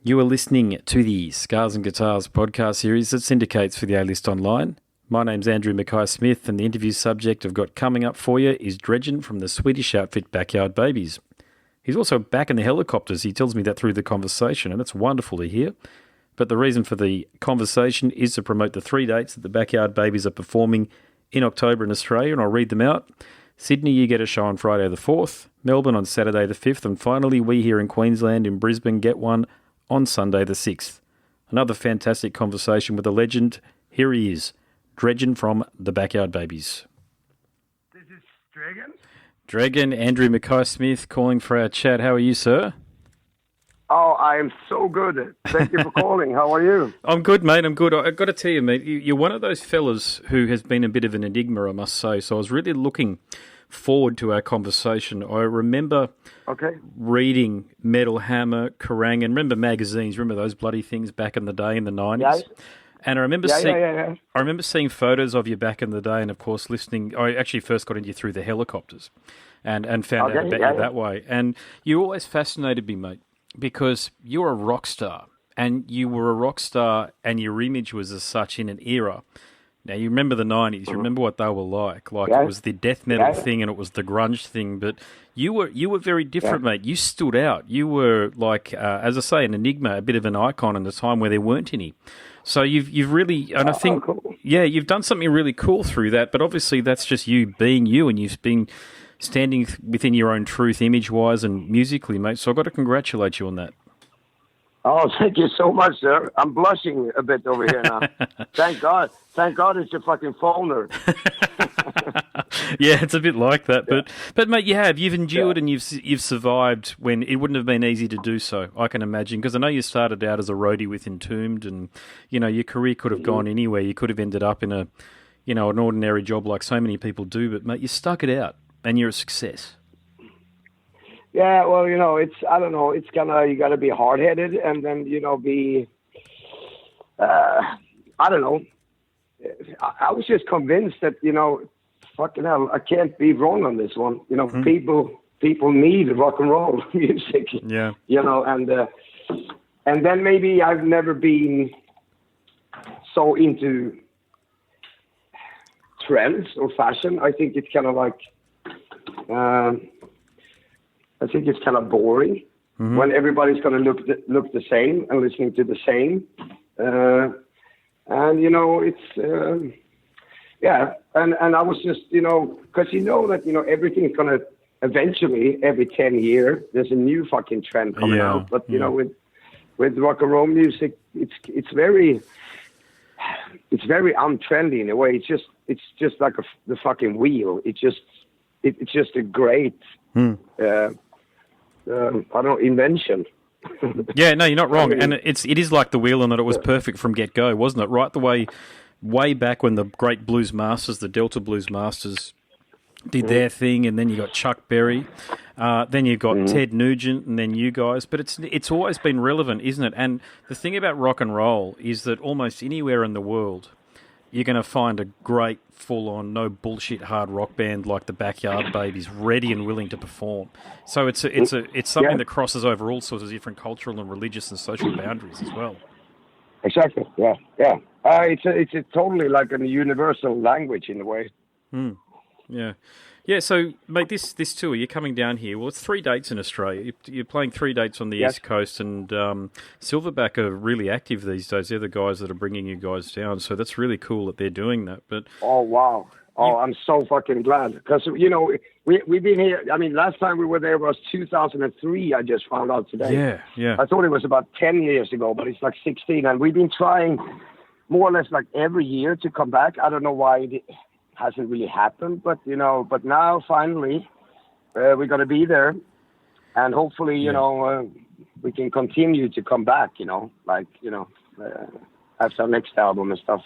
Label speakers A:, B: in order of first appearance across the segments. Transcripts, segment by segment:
A: You are listening to the Scars and Guitars podcast series that syndicates for the A-List Online. My name's Andrew Mackay-Smith, and the interview subject I've got coming up for you is Dregen from the Swedish outfit Backyard Babies. He's also back in the helicopters. He tells me that through the conversation, and it's wonderful to hear. But the reason for the conversation is to promote the 3 dates that the Backyard Babies are performing in October in Australia, and I'll read them out. Sydney, you get a show on Friday the 4th, Melbourne on Saturday the 5th, and finally we here in Queensland in Brisbane get one on Sunday the 6th. Another fantastic conversation with a legend. Here he is, Dregen from the Backyard Babies.
B: This is Dregen.
A: Dregen, Andrew Mackay-Smith calling for our chat. How are you, sir?
B: Oh, I am so good. Thank you for calling. How are you?
A: I'm good, mate. I'm good. I've got to tell you, mate, you're one of those fellas who has been a bit of an enigma, I must say. So I was really looking forward to our conversation. I remember reading Metal Hammer, Kerrang, and remember magazines. Remember those bloody things back in the day in the 90s?
B: Yeah.
A: And I remember I remember seeing photos of you back in the day, and of course listening. I actually first got into you through the helicopters, and found out about you that way. And you always fascinated me, mate, because you're a rock star, and you were a rock star, and your image was as such in an era. Now, you remember the 90s. You remember what they were like. It was the death metal thing and it was the grunge thing. But you were very different, mate. You stood out. You were like, as I say, an enigma, a bit of an icon in a time where there weren't any. So you've really, and I think, you've done something really cool through that. But obviously that's just you being you, and you've been standing within your own truth image-wise and musically, mate. So I've got to congratulate you on that.
B: Oh, thank you so much, sir. I'm blushing a bit over here now. Thank God. Thank God it's your fucking phoner.
A: Yeah, it's a bit like that. But mate, you've endured and you've survived when it wouldn't have been easy to do so, I can imagine. Because I know you started out as a roadie with Entombed, and, you know, your career could have gone anywhere. You could have ended up in an ordinary job like so many people do. But, mate, you stuck it out and you're a success.
B: Yeah, well, I don't know, it's you gotta be hard-headed and then, be, I don't know. I was just convinced that, fucking hell, I can't be wrong on this one. People need rock and roll music.
A: Yeah.
B: And then maybe I've never been so into trends or fashion. I think it's kind of like, I think it's kind of boring when everybody's going to look the same and listening to the same. And, it's, And I was just, because that, everything is going to eventually, every 10 years, there's a new fucking trend coming out. But, with rock and roll music, it's very untrendy in a way. It's just like the fucking wheel. It's just a great, invention.
A: Yeah, no, you're not wrong. And it is like the wheel in that it was perfect from get-go, wasn't it? Right the way back when the great blues masters, the Delta Blues Masters, did their thing, and then you got Chuck Berry, then you got Ted Nugent, and then you guys. But it's always been relevant, isn't it? And the thing about rock and roll is that almost anywhere in the world, you're going to find a great, full-on, no bullshit hard rock band like the Backyard Babies, ready and willing to perform. So it's something that crosses over all sorts of different cultural and religious and social boundaries as well.
B: Exactly. Yeah. It's a totally like a universal language in a way.
A: Yeah. Yeah, so, mate, this tour, you're coming down here. Well, it's 3 dates in Australia. You're playing 3 dates on the East Coast, and Silverback are really active these days. They're the guys that are bringing you guys down, so that's really cool that they're doing that. But
B: oh, wow. Oh, I'm so fucking glad. Because, we've been here, last time we were there was 2003, I just found out today.
A: Yeah.
B: I thought it was about 10 years ago, but it's like 16, and we've been trying more or less like every year to come back. I don't know why it hasn't really happened, but now finally we're going to be there, and hopefully we can continue to come back, after our next album and stuff.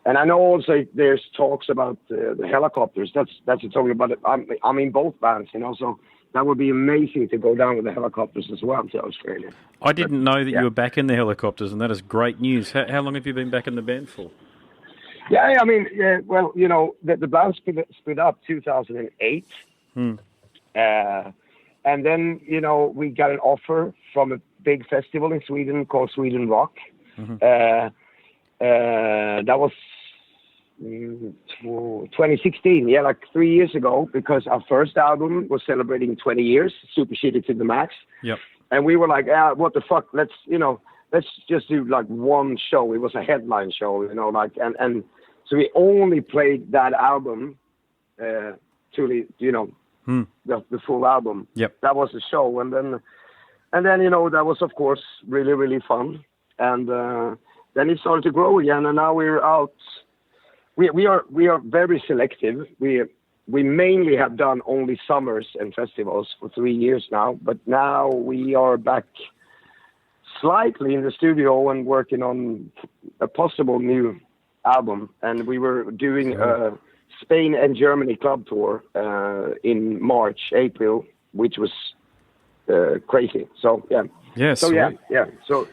B: And I know also there's talks about the helicopters. That's a talking about it. I'm in both bands, so that would be amazing to go down with the helicopters as well to Australia.
A: I didn't know that you were back in the helicopters, and that is great news. How long have you been back in the band for?
B: Yeah, the band split up 2008. And then, we got an offer from a big festival in Sweden called Sweden Rock.
A: Mm-hmm.
B: That was 2016, like 3 years ago, because our first album was celebrating 20 years, Super Shitty to the Max.
A: Yep.
B: And we were like, what the fuck? Let's just do like one show. It was a headline show, like, and so we only played that album, the full album.
A: Yep.
B: That was the show. And then, that was, of course, really, really fun. And then it started to grow again. And now we're out. We are very selective. We mainly have done only summers and festivals for 3 years now. But now we are back slightly in the studio and working on a possible new album. And we were doing a Spain and Germany club tour in April, which was crazy. So yeah.
A: Yeah.
B: So
A: sweet.
B: yeah. So.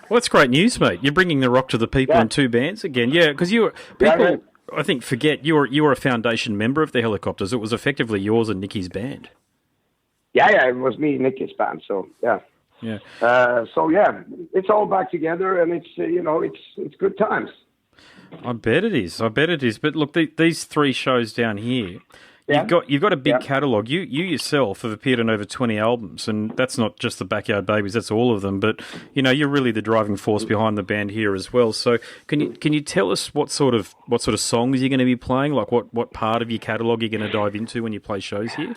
A: Well, that's great news, mate. You're bringing the rock to the people in two bands again. Yeah, because I think, forget you were a foundation member of the Helicopters. It was effectively yours and Nicky's band.
B: Yeah, it was me and Nicky's band. So yeah.
A: Yeah.
B: So yeah, it's all back together, and it's it's good times.
A: I bet it is. But look, these three shows down here, you've got a big catalogue. You yourself have appeared on over 20 albums, and that's not just the Backyard Babies. That's all of them. But you're really the driving force behind the band here as well. So can you tell us what sort of songs you're going to be playing? Like what part of your catalogue you're going to dive into when you play shows here?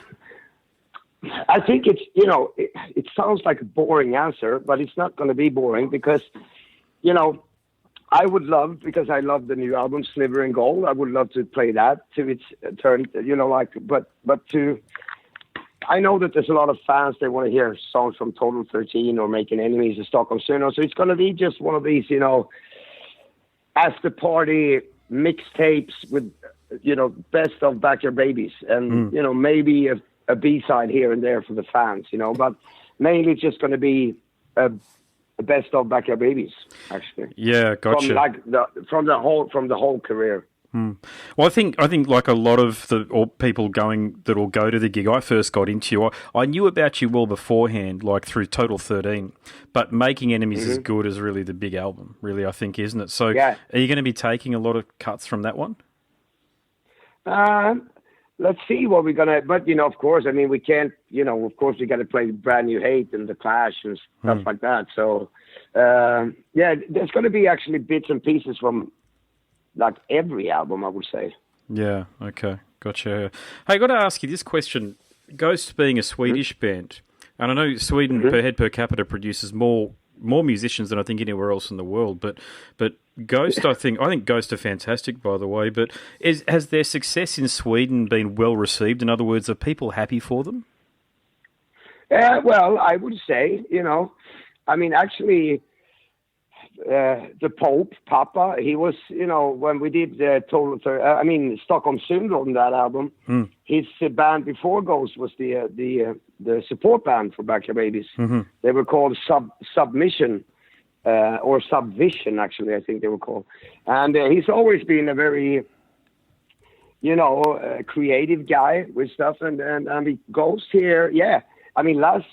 B: I think it's it sounds like a boring answer, but it's not going to be boring because I would love, because I love the new album Sliver and Gold, I would love to play that to its turn, but I know that there's a lot of fans, they want to hear songs from Total 13 or Making Enemies of Stockholm Syndrome, so it's going to be just one of these, after party mixtapes with, best of Backyard Babies and, maybe a B-side here and there for the fans, but mainly it's just going to be a best of Backyard Babies, actually.
A: Yeah, gotcha.
B: From the whole career.
A: Well, I think like a lot of people that will go to the gig, I first got into you. I knew about you well beforehand, like through Total 13, but Making Enemies is Good is really the big album, really, I think, isn't it? So are you going to be taking a lot of cuts from that one?
B: Let's see what we're going to... But, of course, we can't... of course, we got to play Brand New Hate and The Clash and stuff like that. So, there's going to be actually bits and pieces from, like, every album, I would say.
A: Yeah, okay. Gotcha. Hey, I got to ask you this question. Ghost being a Swedish band, and I know Sweden per head per capita produces more musicians than I think anywhere else in the world, but Ghost, I think Ghost are fantastic, by the way, but has their success in Sweden been well received? In other words, are people happy for them?
B: Well, I would say, actually, the Pope, Papa, he was, when we did Stockholm Syndrome, that album, his band before Ghost was the support band for Backyard Babies. They were called Submission, or Subvision, actually, I think they were called. And he's always been a very, creative guy with stuff. And Ghost here, last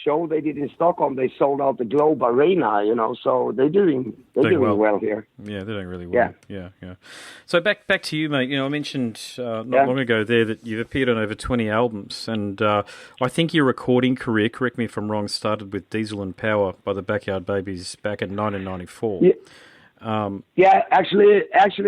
B: show they did in Stockholm, they sold out the Globe Arena, so they're doing well here. Yeah,
A: they're doing really well. Yeah. So back to you, mate. I mentioned not long ago there that you've appeared on over 20 albums, and I think your recording career, correct me if I'm wrong, started with Diesel and Power by the Backyard Babies back in 1994.
B: Yeah. Actually,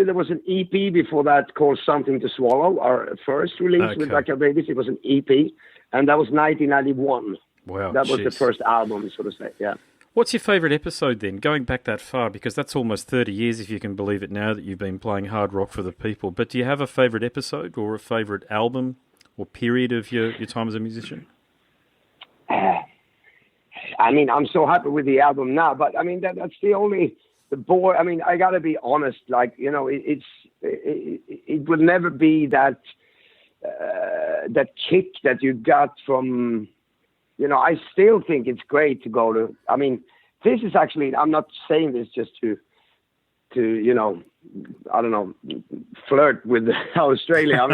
B: there was an EP before that called Something to Swallow. Our first release with Backyard Babies, it was an EP, and that was 1991.
A: Wow,
B: that was the first album, so to say. Yeah.
A: What's your favourite episode then? Going back that far, because that's almost 30 years, if you can believe it now, that you've been playing hard rock for the people. But do you have a favourite episode or a favourite album or period of your time as a musician?
B: I'm so happy with the album now, but that's the only. I got to be honest. Like it will never be that kick that you got from. I still think it's great to go to. This is actually. I'm not saying this just to flirt with Australia.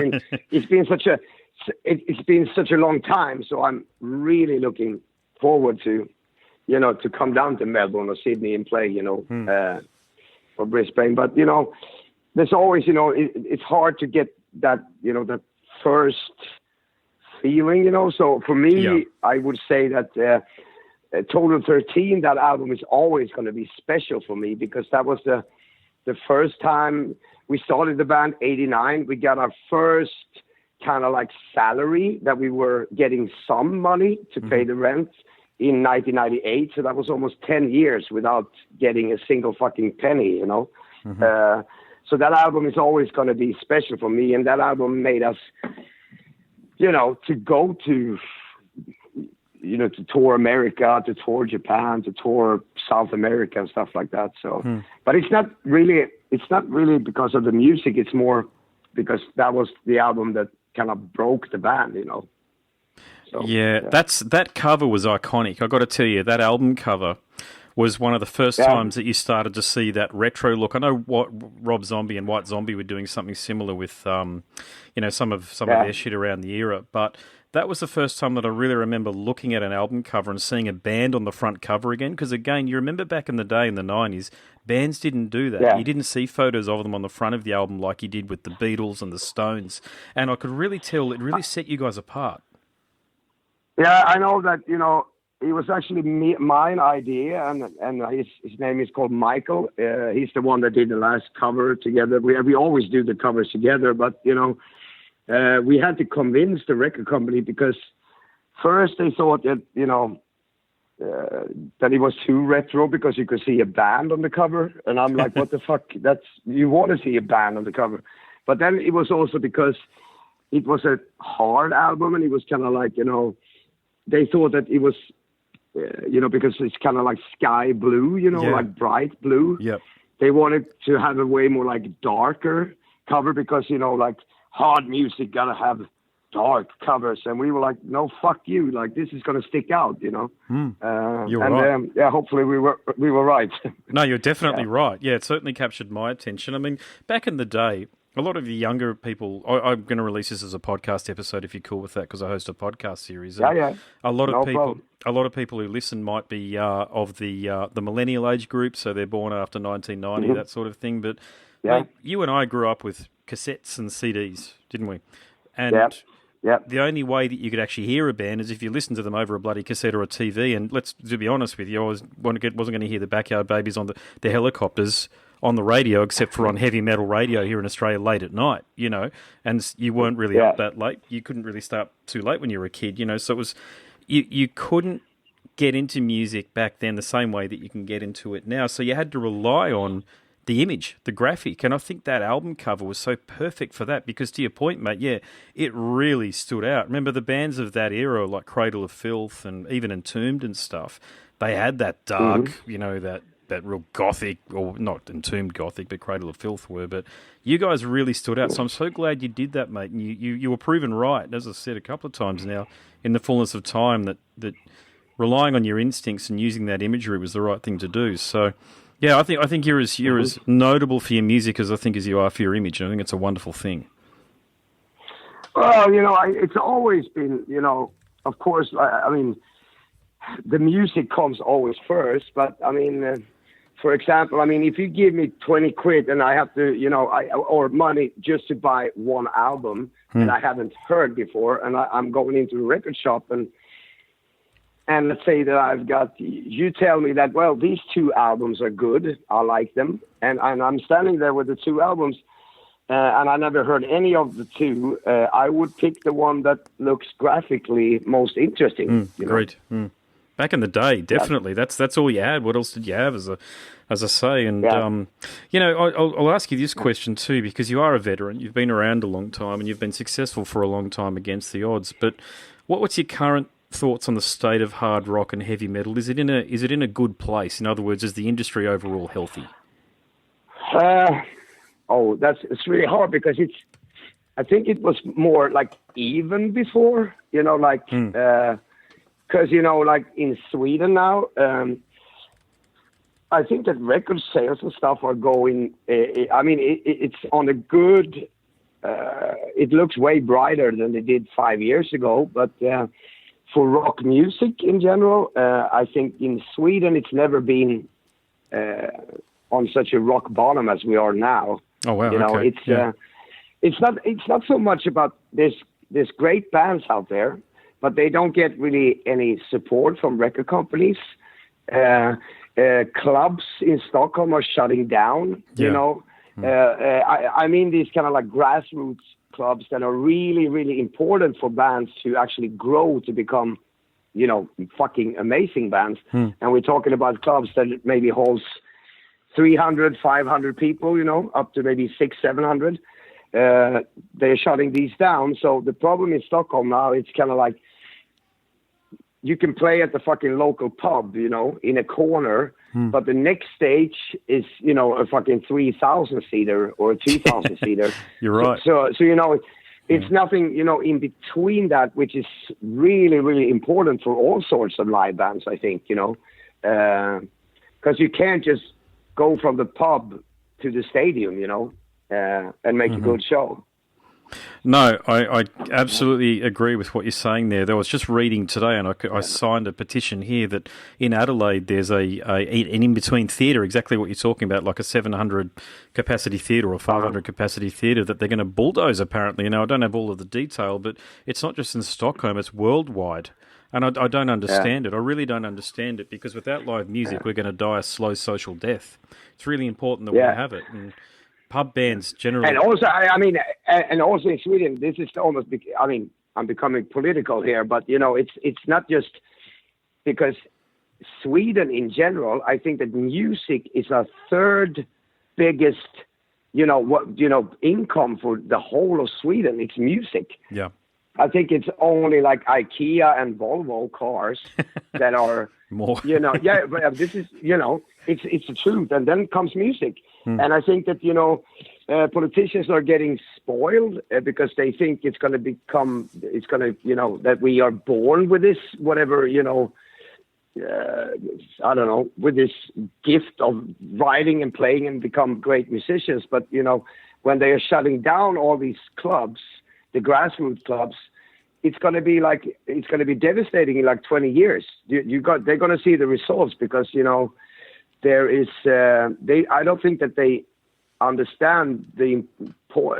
B: It's been such a long time, so I'm really looking forward to to come down to Melbourne or Sydney and play, or Brisbane. But, there's always, it's hard to get that, that first feeling, So for me, I would say that Total 13, that album is always going to be special for me, because that was the first time we started the band, 89. We got our first kind of like salary that we were getting some money to pay the rent in 1998. So that was almost 10 years without getting a single fucking penny, So that album is always going to be special for me. And that album made us, to go to, to tour America, to tour Japan, to tour South America and stuff like that. So, but it's not really because of the music. It's more because that was the album that kind of broke the band, So,
A: that cover was iconic. I got to tell you, that album cover was one of the first times that you started to see that retro look. I know what Rob Zombie and White Zombie were doing something similar with, some of their shit around the era, but that was the first time that I really remember looking at an album cover and seeing a band on the front cover again. Because again, you remember back in the day in the 90s, bands didn't do that. You didn't see photos of them on the front of the album like you did with the Beatles and the Stones. And I could really tell it really set you guys apart.
B: Yeah, I know that, it was actually mine idea, and his name is called Michael. He's the one that did the last cover together. We always do the covers together, but, we had to convince the record company, because first they thought that, that it was too retro because you could see a band on the cover. And I'm like, what the fuck? You want to see a band on the cover. But then it was also because it was a hard album, and it was kind of like, they thought that it was, because it's kind of like sky blue, like bright blue.
A: Yep.
B: They wanted to have a way more like darker cover, because, like, hard music gotta have dark covers, and we were like, no, fuck you, like, this is gonna stick out,
A: You're right.
B: Hopefully we were right.
A: No, you're definitely right. Yeah, it certainly captured my attention. I mean, back in the day, a lot of the younger people, I'm going to release this as a podcast episode if you're cool with that, because I host a podcast series.
B: Yeah.
A: A lot of people who listen might be of the millennial age group, so they're born after 1990, that sort of thing. But mate, you and I grew up with cassettes and CDs, didn't we? And the only way that you could actually hear a band is if you listened to them over a bloody cassette or a TV. And to be honest with you, I wasn't going to hear the Backyard Babies on the Helicopters on the radio, except for on heavy metal radio here in Australia late at night, and you weren't really up that late. You couldn't really start too late when you were a kid, so it was, you couldn't get into music back then the same way that you can get into it now. So you had to rely on the image, the graphic. And I think that album cover was so perfect for that, because to your point, mate, it really stood out. Remember the bands of that era, like Cradle of Filth and even Entombed and stuff, they had that dark, that real gothic, or not Entombed gothic, but Cradle of Filth were. But you guys really stood out. So I'm so glad you did that, mate. And you were proven right, as I said a couple of times now, in the fullness of time, that relying on your instincts and using that imagery was the right thing to do. So, yeah, I think you're as notable for your music as you are for your image. I think it's a wonderful thing.
B: Well, it's always been, of course, I mean, the music comes always first, but I mean, for example, if you give me 20 quid and I have to, or money just to buy one album that I haven't heard before, and I'm going into a record shop and let's say that I've got, you tell me that, well, these two albums are good, I like them, and I'm standing there with the two albums, and I never heard any of the two, I would pick the one that looks graphically most interesting.
A: Great. Back in the day, definitely. That's all you had. What else did you have, as I say? And I'll ask you this question too, because you are a veteran. You've been around a long time, and you've been successful for a long time against the odds. But what's your current thoughts on the state of hard rock and heavy metal? Is it in a good place? In other words, is the industry overall healthy?
B: It's really hard, because I think it was more like even before, because, like in Sweden now, I think that record sales and stuff are going, it's on a it looks way brighter than they did 5 years ago. But for rock music in general. I think in Sweden it's never been on such a rock bottom as we are now.
A: Oh wow!
B: You know,
A: okay.
B: It's not so much about there's great bands out there, but they don't get really any support from record companies. Clubs in Stockholm are shutting down.
A: Yeah.
B: You know, I mean these kind of like grassroots clubs that are really, really important for bands to actually grow to become, you know, fucking amazing bands. And we're talking about clubs that maybe holds 300, 500 people, you know, up to maybe 600, 700. They're shutting these down. So the problem in Stockholm now, it's kind of like you can play at the fucking local pub, you know, in a corner, but the next stage is, you know, a fucking 3,000 seater or a 2,000 seater.
A: You're right.
B: So you know, it's nothing, you know, in between that, which is really, really important for all sorts of live bands, I think, you know, because you can't just go from the pub to the stadium, you know, and make a good show.
A: No, I absolutely agree with what you're saying there. I was just reading today, and I signed a petition here that in Adelaide there's an in-between theatre, exactly what you're talking about, like a 700 capacity theatre or 500 capacity theatre that they're going to bulldoze apparently. You know, I don't have all of the detail, but it's not just in Stockholm, it's worldwide. And I don't understand it. I really don't understand it, because without live music, we're going to die a slow social death. It's really important that we have it. And pub bands generally.
B: And also, I mean, and also in Sweden, this is almost, I mean, I'm becoming political here, but, you know, it's not just because Sweden in general, I think that music is our third biggest, income for the whole of Sweden. It's music.
A: Yeah.
B: I think it's only like IKEA and Volvo cars that are
A: more,
B: but this is, it's the truth. And then comes music. And I think that, politicians are getting spoiled because they think it's going to that we are born with this, whatever, I don't know, with this gift of writing and playing and become great musicians. But, when they are shutting down all these clubs, the grassroots clubs, it's going to be devastating in like 20 years. They're going to see the results because, there is, I don't think that they understand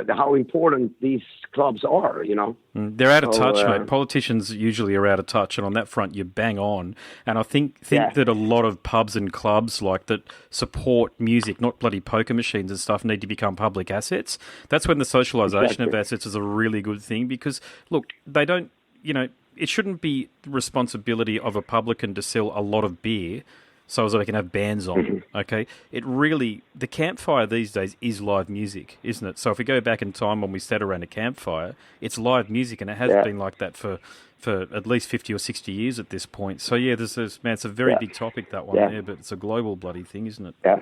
B: how important these clubs are,
A: They're out of touch, mate. Politicians usually are out of touch, and on that front, you bang on. And I think that a lot of pubs and clubs like that support music, not bloody poker machines and stuff, need to become public assets. That's when the socialisation of assets is a really good thing, because, look, they don't, it shouldn't be the responsibility of a publican to sell a lot of beer so as they can have bands on, okay? The campfire these days is live music, isn't it? So if we go back in time when we sat around a campfire, it's live music, and it has been like that for at least 50 or 60 years at this point. So, it's a very big topic, that one there, but it's a global bloody thing, isn't it?
B: Yeah.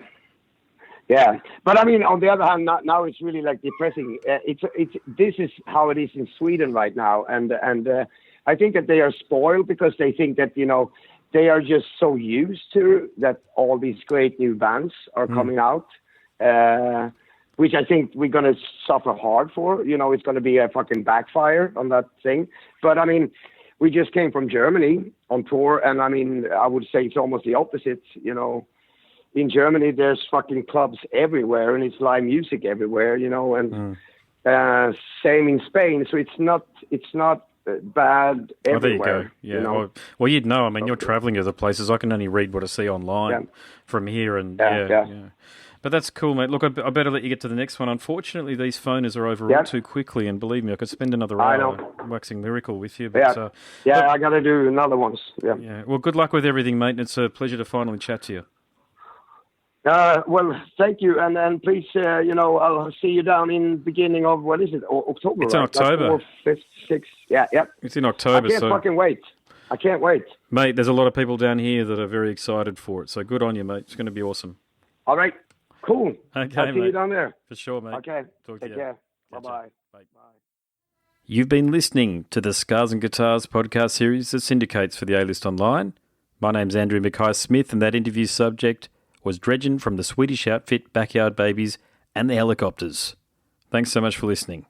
B: Yeah, but I mean, on the other hand, now it's really like depressing. This is how it is in Sweden right now, and I think that they are spoiled because they think that they are just so used to that all these great new bands are coming out, which I think we're going to suffer hard for. It's going to be a fucking backfire on that thing. But I mean, we just came from Germany on tour, and I mean, I would say it's almost the opposite. In Germany, there's fucking clubs everywhere, and it's live music everywhere. And same in Spain. So it's not bad everywhere.
A: Oh, there you go. Yeah. Well, you'd know. I mean, you're traveling to the places. I can only read what I see online from here, and But that's cool, mate. Look, I better let you get to the next one. Unfortunately, these phoners are over all too quickly, and believe me, I could spend another hour waxing lyrical with you. But,
B: I got to do another ones. Yeah.
A: Well, good luck with everything, mate. It's a pleasure to finally chat to you.
B: Well, thank you, and then please, I'll see you down in beginning of, what is it, October?
A: It's in October.
B: Like 4th, 5th, 6th. Yeah.
A: It's in October.
B: I can't wait.
A: Mate, there's a lot of people down here that are very excited for it, so good on you, mate. It's going to be awesome.
B: All right, cool.
A: Okay,
B: I'll see you down there.
A: For sure, mate.
B: Okay,
A: talk to you.
B: Take care.
A: Bye-bye.
B: Bye.
A: You've been listening to the Scars and Guitars podcast series that syndicates for the A-List Online. My name's Andrew Mackay-Smith, and that interview subject was Dregen from the Swedish outfit Backyard Babies and the Helicopters. Thanks so much for listening.